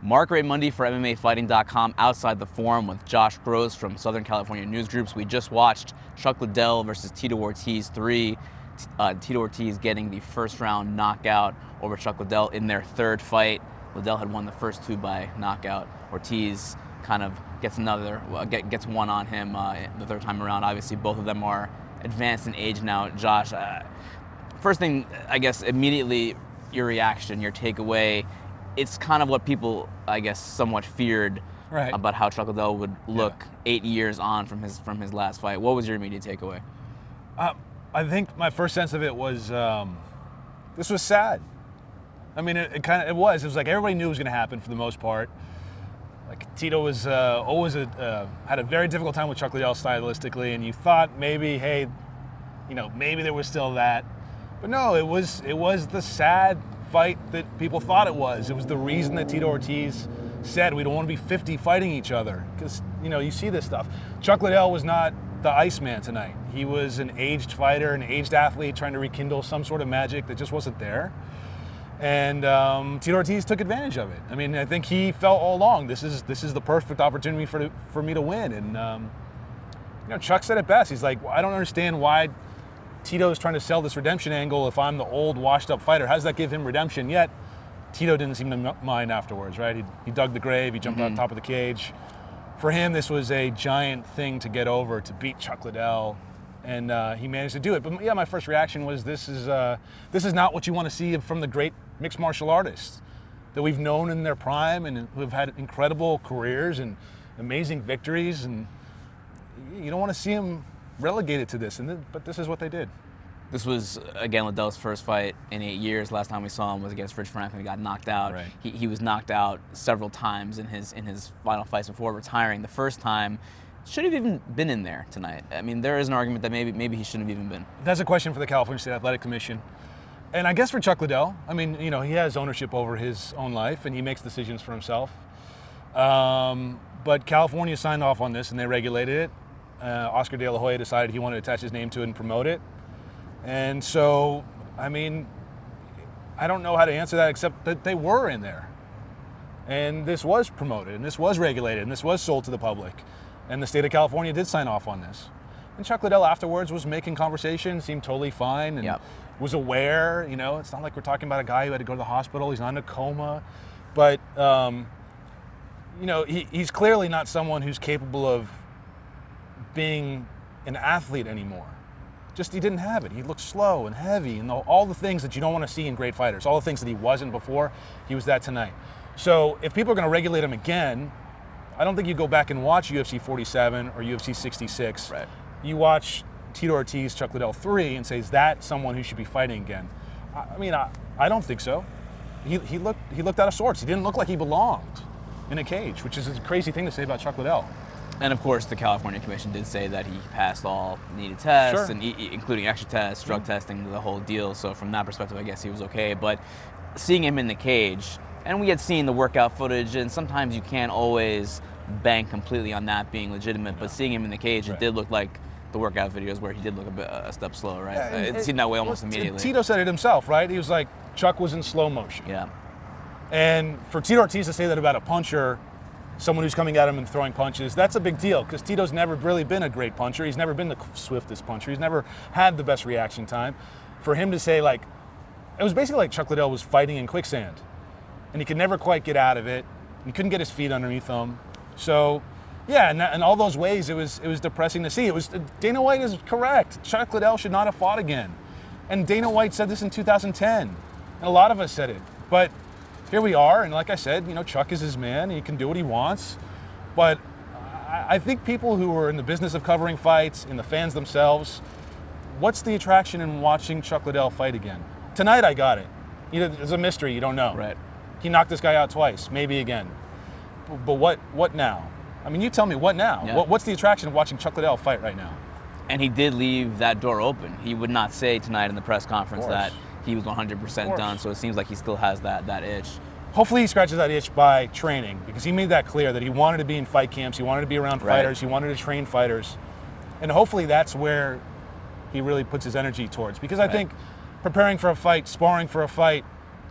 Marc Raimondi for MMAfighting.com outside the forum with Josh Gross from Southern California News Groups. We just watched Chuck Liddell versus Tito Ortiz 3. Tito Ortiz getting the first round knockout over Chuck Liddell in their third fight. Liddell had won the first two by knockout. Ortiz kind of gets one on him the third time around. Obviously, both of them are advanced in age now. Josh, first thing, I guess, immediately your reaction, your takeaway. It's kind of what people, I guess, somewhat feared about how Chuck Liddell would look 8 years on from his last fight. What was your immediate takeaway? I think my first sense of it was this was sad. I mean, it was like everybody knew it was going to happen for the most part. Like Tito was always had a very difficult time with Chuck Liddell stylistically, and you thought maybe, hey, maybe there was still that, but no, it was the sad fight that people thought it was. It was the reason that Tito Ortiz said we don't want to be 50 fighting each other, because you see this stuff. Chuck Liddell was not the Iceman tonight. He was an aged fighter, an aged athlete trying to rekindle some sort of magic that just wasn't there. And Tito Ortiz took advantage of it. I mean, I think he felt all along, this is the perfect opportunity for me to win. And Chuck said it best. He's like, well, I don't understand why Tito's trying to sell this redemption angle if I'm the old, washed-up fighter. How does that give him redemption? Yet, Tito didn't seem to mind afterwards, right? He dug the grave, he jumped on top of the cage. For him, this was a giant thing to get over, to beat Chuck Liddell, and he managed to do it. But yeah, my first reaction was this is not what you want to see from the great mixed martial artists that we've known in their prime and who have had incredible careers and amazing victories, and you don't want to see them relegated to this, but this is what they did. This was, again, Liddell's first fight in 8 years. Last time we saw him was against Rich Franklin. He got knocked out. Right. He was knocked out several times in his final fights before retiring. The first time, should have even been in there tonight. I mean, there is an argument that maybe he shouldn't have even been. That's a question for the California State Athletic Commission. And I guess for Chuck Liddell, I mean, he has ownership over his own life and he makes decisions for himself. But California signed off on this and they regulated it. Oscar De La Hoya decided he wanted to attach his name to it and promote it. And so, I mean, I don't know how to answer that except that they were in there. And this was promoted, and this was regulated, and this was sold to the public. And the state of California did sign off on this. And Chuck Liddell afterwards was making conversation, seemed totally fine, and was aware. It's not like we're talking about a guy who had to go to the hospital. He's not in a coma. But, he's clearly not someone who's capable of being an athlete anymore. Just he didn't have it. He looked slow and heavy and all the things that you don't want to see in great fighters, all the things that he wasn't before, he was that tonight. So if people are going to regulate him again, I don't think you go back and watch UFC 47 or UFC 66. Right. You watch Tito Ortiz, Chuck Liddell 3 and say, is that someone who should be fighting again? I mean, I don't think so. He looked out of sorts. He didn't look like he belonged in a cage, which is a crazy thing to say about Chuck Liddell. And of course, the California Commission did say that he passed all needed tests, and including extra tests, drug testing, the whole deal. So from that perspective, I guess he was okay. But seeing him in the cage, and we had seen the workout footage, and sometimes you can't always bank completely on that being legitimate. But seeing him in the cage, it did look like the workout videos where he did look a step slow, right? Yeah, it seemed that way almost immediately. Tito said it himself, right? He was like, Chuck was in slow motion. Yeah. And for Tito Ortiz to say that about a puncher, someone who's coming at him and throwing punches, that's a big deal because Tito's never really been a great puncher. He's never been the swiftest puncher. He's never had the best reaction time. For him to say, it was basically like Chuck Liddell was fighting in quicksand and he could never quite get out of it. He couldn't get his feet underneath him. So, yeah, in all those ways, it was depressing to see. Dana White is correct. Chuck Liddell should not have fought again. And Dana White said this in 2010. And a lot of us said it. But here we are, and like I said, Chuck is his man. He can do what he wants. But I think people who are in the business of covering fights, and the fans themselves, what's the attraction in watching Chuck Liddell fight again? Tonight I got it. It's a mystery, you don't know. Right. He knocked this guy out twice, maybe again. But what now? I mean, you tell me, what now? Yeah. What's the attraction of watching Chuck Liddell fight right now? And he did leave that door open. He would not say tonight in the press conference that he was 100% done, so it seems like he still has that itch. Hopefully he scratches that itch by training, because he made that clear that he wanted to be in fight camps, he wanted to be around fighters, he wanted to train fighters. And hopefully that's where he really puts his energy towards. Because I think preparing for a fight, sparring for a fight,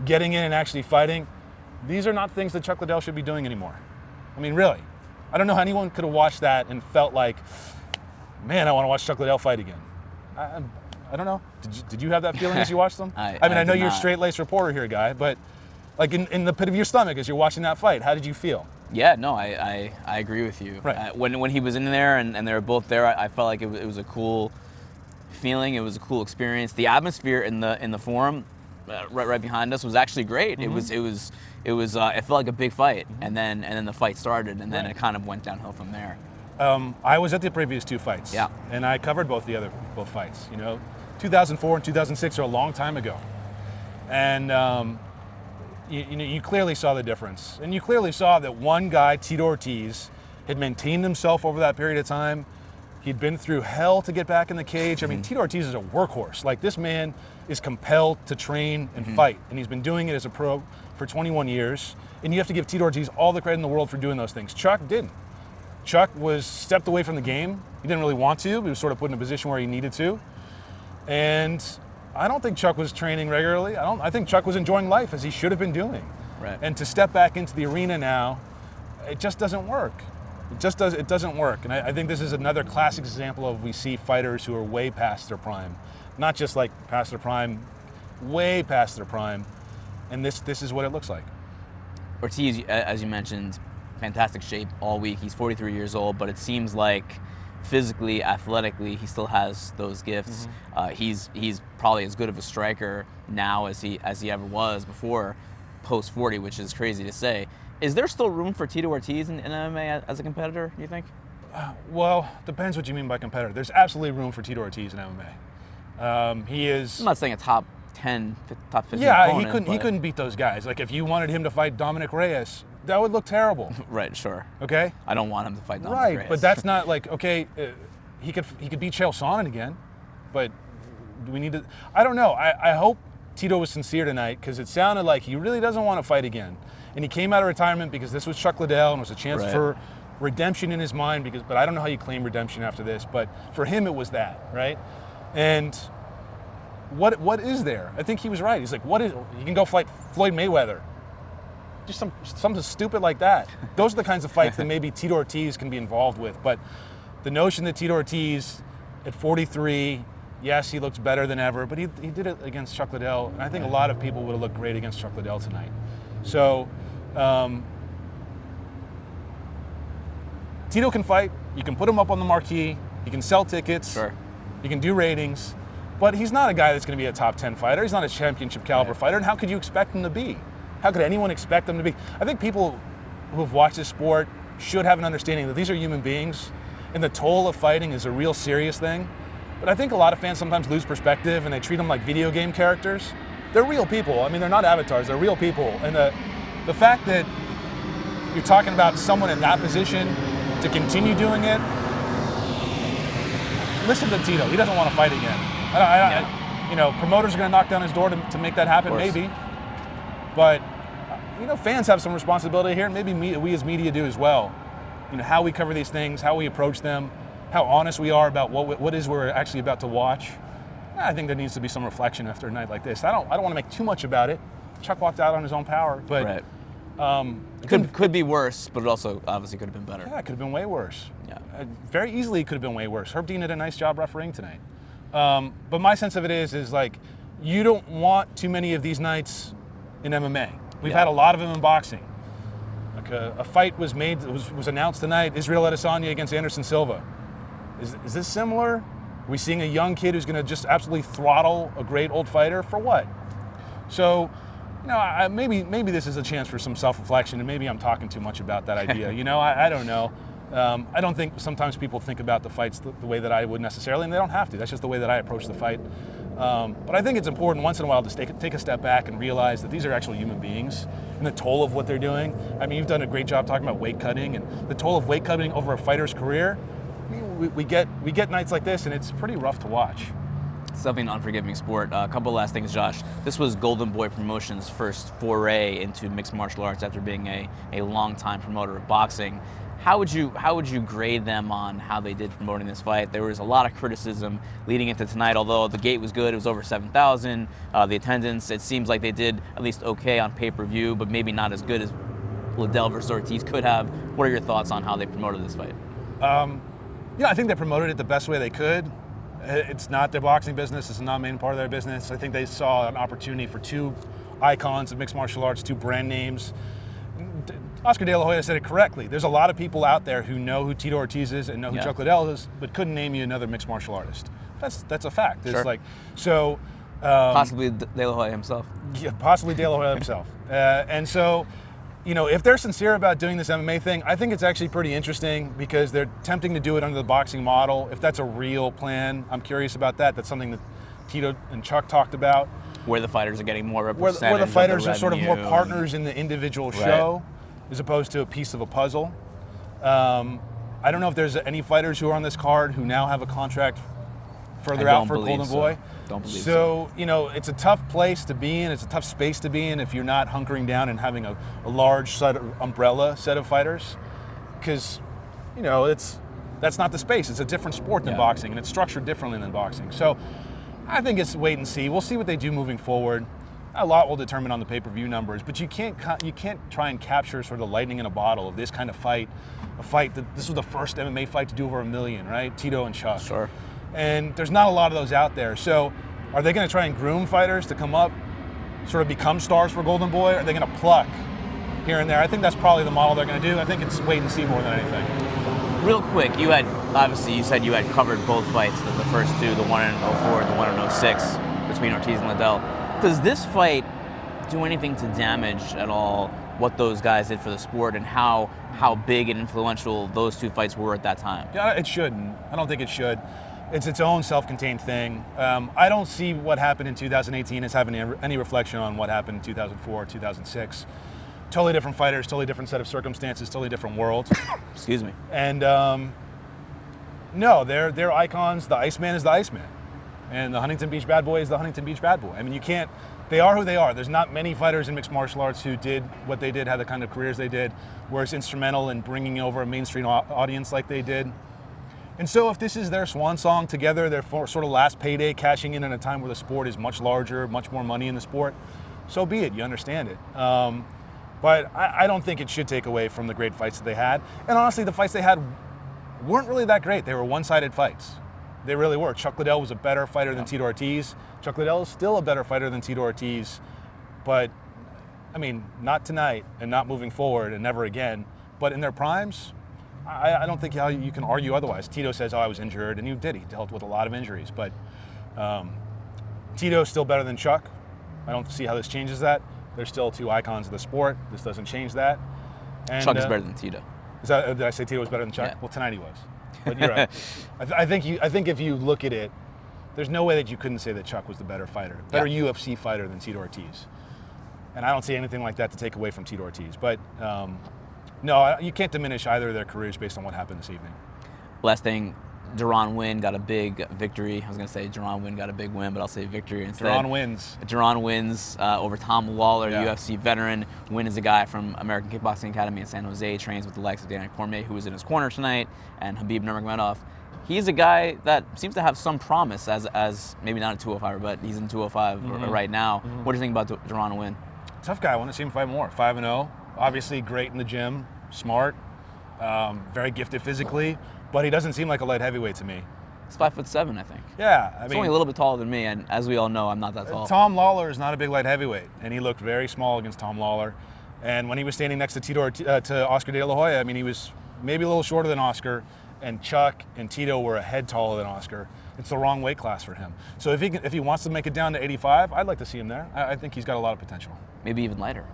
getting in and actually fighting, these are not things that Chuck Liddell should be doing anymore. I mean, really. I don't know how anyone could have watched that and felt like, man, I want to watch Chuck Liddell fight again. I don't know. Did you have that feeling as you watched them? I know you're a straight-laced reporter here, guy, but like in the pit of your stomach as you're watching that fight, how did you feel? Yeah, no, I agree with you. Right. When he was in there and they were both there, I felt like it was a cool feeling. It was a cool experience. The atmosphere in the forum, right behind us, was actually great. Mm-hmm. It felt like a big fight, mm-hmm. and then the fight started, and then it kind of went downhill from there. I was at the previous two fights. Yeah. And I covered both fights. 2004 and 2006 are a long time ago, and you clearly saw the difference, and you clearly saw that one guy, Tito Ortiz, had maintained himself over that period of time. He'd been through hell to get back in the cage. I mean, Tito Ortiz is a workhorse. Like, this man is compelled to train and fight, and he's been doing it as a pro for 21 years. And you have to give Tito Ortiz all the credit in the world for doing those things. Chuck didn't. Chuck was stepped away from the game. He didn't really want to. He was sort of put in a position where he needed to. And I don't think Chuck was training regularly. I think Chuck was enjoying life, as he should have been doing. Right. And to step back into the arena now, it just doesn't work. It doesn't work. And I think this is another classic example of, we see fighters who are way past their prime. Not just like past their prime, way past their prime. And this is what it looks like. Ortiz, as you mentioned, fantastic shape all week. He's 43 years old, but it seems like physically, athletically, he still has those gifts. Mm-hmm. He's probably as good of a striker now as he ever was before, post 40, which is crazy to say. Is there still room for Tito Ortiz in MMA as a competitor, do you think? Well, depends what you mean by competitor. There's absolutely room for Tito Ortiz in MMA. He is... I'm not saying a top 10, top 15 opponent, he couldn't beat those guys. Like, if you wanted him to fight Dominic Reyes, that would look terrible. Right, sure. Okay? I don't want him to fight Dominic Reyes. Right, but that's not like, okay, he could beat Chael Sonnen again, but do we need to... I don't know. I hope Tito was sincere tonight, because it sounded like he really doesn't want to fight again. And he came out of retirement because this was Chuck Liddell and was a chance for redemption in his mind. But I don't know how you claim redemption after this. But for him, it was that, right? And what is there? I think he was right. He's like, what is? You can go fight Floyd Mayweather. Just something stupid like that. Those are the kinds of fights that maybe Tito Ortiz can be involved with. But the notion that Tito Ortiz, at 43, yes, he looks better than ever, but he did it against Chuck Liddell. And I think a lot of people would have looked great against Chuck Liddell tonight. So, Tito can fight. You can put him up on the marquee. He can sell tickets. Sure. You can do ratings. But he's not a guy that's going to be a top 10 fighter. He's not a championship caliber fighter. And how could you expect him to be? How could anyone expect him to be? I think people who have watched this sport should have an understanding that these are human beings, and the toll of fighting is a real serious thing. But I think a lot of fans sometimes lose perspective, and they treat them like video game characters. They're real people. I mean, they're not avatars. They're real people. And the fact that you're talking about someone in that position to continue doing it, listen to Tito. He doesn't want to fight again. Promoters are going to knock down his door to make that happen, maybe. But, fans have some responsibility here, and maybe we as media do as well. How we cover these things, how we approach them, how honest we are about what is we're actually about to watch. I think there needs to be some reflection after a night like this. I don't want to make too much about it. Chuck walked out on his own power, but it could be worse, but it also obviously could have been better. Yeah, it could have been way worse. Yeah, very easily it could have been way worse. Herb Dean did a nice job refereeing tonight. But my sense of it is like, you don't want too many of these nights in MMA. We've had a lot of them in boxing. Like a fight was announced tonight: Israel Adesanya against Anderson Silva. Is this similar? Are we seeing a young kid who's going to just absolutely throttle a great old fighter for what? So, maybe this is a chance for some self-reflection, and maybe I'm talking too much about that idea. I don't know. I don't think sometimes people think about the fights the way that I would necessarily, and they don't have to. That's just the way that I approach the fight. But I think it's important once in a while to take a step back and realize that these are actual human beings and the toll of what they're doing. I mean, you've done a great job talking about weight cutting and the toll of weight cutting over a fighter's career. We get nights like this, and it's pretty rough to watch. It's definitely an unforgiving sport. A couple last things, Josh. This was Golden Boy Promotions' first foray into mixed martial arts after being a long-time promoter of boxing. How would you grade them on how they did promoting this fight? There was a lot of criticism leading into tonight. Although the gate was good, it was over 7,000. The attendance, it seems like they did at least okay on pay-per-view, but maybe not as good as Liddell versus Ortiz could have. What are your thoughts on how they promoted this fight? I think they promoted it the best way they could. It's not their boxing business. It's not a main part of their business. I think they saw an opportunity for two icons of mixed martial arts, two brand names. Oscar De La Hoya said it correctly. There's a lot of people out there who know who Tito Ortiz is and know who Chuck Liddell is, but couldn't name you another mixed martial artist. That's a fact. Sure. Possibly De La Hoya himself. Yeah, possibly De La Hoya himself. And so, if they're sincere about doing this MMA thing, I think it's actually pretty interesting because they're attempting to do it under the boxing model. If that's a real plan, I'm curious about that. That's something that Tito and Chuck talked about. Where the fighters are getting more represented. Where the fighters are sort of more partners in the individual show as opposed to a piece of a puzzle. I don't know if there's any fighters who are on this card who now have a contract further out for Golden Boy. Don't believe so. So, it's a tough place to be in. It's a tough space to be in if you're not hunkering down and having a large umbrella set of fighters. Because, that's not the space. It's a different sport than boxing, and it's structured differently than boxing. So I think it's wait and see. We'll see what they do moving forward. A lot will determine on the pay-per-view numbers, but you can't try and capture sort of the lightning in a bottle of this kind of fight. A fight that this was the first MMA fight to do over 1 million, right? Tito and Chuck. Sure. And there's not a lot of those out there. So are they going to try and groom fighters to come up, sort of become stars for Golden Boy? Or are they going to pluck here and there? I think that's probably the model they're going to do. I think it's wait and see more than anything. Real quick, you said you had covered both fights, the first two, the one in 04 and the one in 06 between Ortiz and Liddell. Does this fight do anything to damage at all what those guys did for the sport and how big and influential those two fights were at that time? Yeah, it shouldn't. I don't think it should. It's its own self-contained thing. I don't see what happened in 2018 as having any reflection on what happened in 2004, 2006. Totally different fighters, totally different set of circumstances, totally different world. Excuse me. And no, they're icons. The Iceman is the Iceman. And the Huntington Beach Bad Boy is the Huntington Beach Bad Boy. I mean, they are who they are. There's not many fighters in mixed martial arts who did what they did, had the kind of careers they did, were as instrumental in bringing over a mainstream audience like they did. And so if this is their swan song together, their sort of last payday, cashing in at a time where the sport is much larger, much more money in the sport, so be it. You understand it. But I don't think it should take away from the great fights that they had. And honestly, the fights they had weren't really that great. They were one-sided fights. They really were. Chuck Liddell was a better fighter than Tito Ortiz. Chuck Liddell is still a better fighter than Tito Ortiz. But, I mean, not tonight and not moving forward and never again. But in their primes, I don't think how you can argue otherwise. Tito says, I was injured, and he did. He dealt with a lot of injuries. But Tito's still better than Chuck. I don't see how this changes that. They're still two icons of the sport. This doesn't change that. And, Chuck is better than Tito. Did I say Tito was better than Chuck? Yeah. Well, tonight he was. But you're right. I think if you look at it, there's no way that you couldn't say that Chuck was the better fighter, UFC fighter than Tito Ortiz. And I don't see anything like that to take away from Tito Ortiz. But no, you can't diminish either of their careers based on what happened this evening. Last thing, Deron Winn got a big victory. I was going to say Deron Winn got a big win, but I'll say victory instead. Deron wins over Tom Lawler, UFC veteran. Winn is a guy from American Kickboxing Academy in San Jose, trains with the likes of Daniel Cormier, who was in his corner tonight, and Khabib Nurmagomedov. He's a guy that seems to have some promise as maybe not a 205, but he's in 205 right now. Mm-hmm. What do you think about Deron Winn? Tough guy. I want to see him fight more. 5-0. Obviously great in the gym, smart, very gifted physically. But he doesn't seem like a light heavyweight to me. He's 5'7", I think. Yeah, He's only a little bit taller than me, and as we all know, I'm not that tall. Tom Lawler is not a big light heavyweight, and he looked very small against Tom Lawler. And when he was standing next to Oscar De La Hoya, I mean, he was maybe a little shorter than Oscar, and Chuck and Tito were a head taller than Oscar. It's the wrong weight class for him. So if he wants to make it down to 85, I'd like to see him there. I think he's got a lot of potential. Maybe even lighter.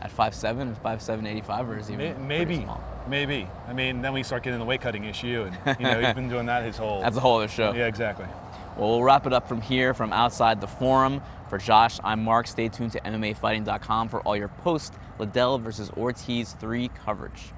At 5'7", 85, or is he even maybe small? Maybe. I mean, then we start getting the weight cutting issue, and he's been doing that his whole. That's a whole other show. Yeah, exactly. Well, we'll wrap it up from here, from outside the forum. For Josh, I'm Marc. Stay tuned to MMAfighting.com for all your post Liddell versus Ortiz 3 coverage.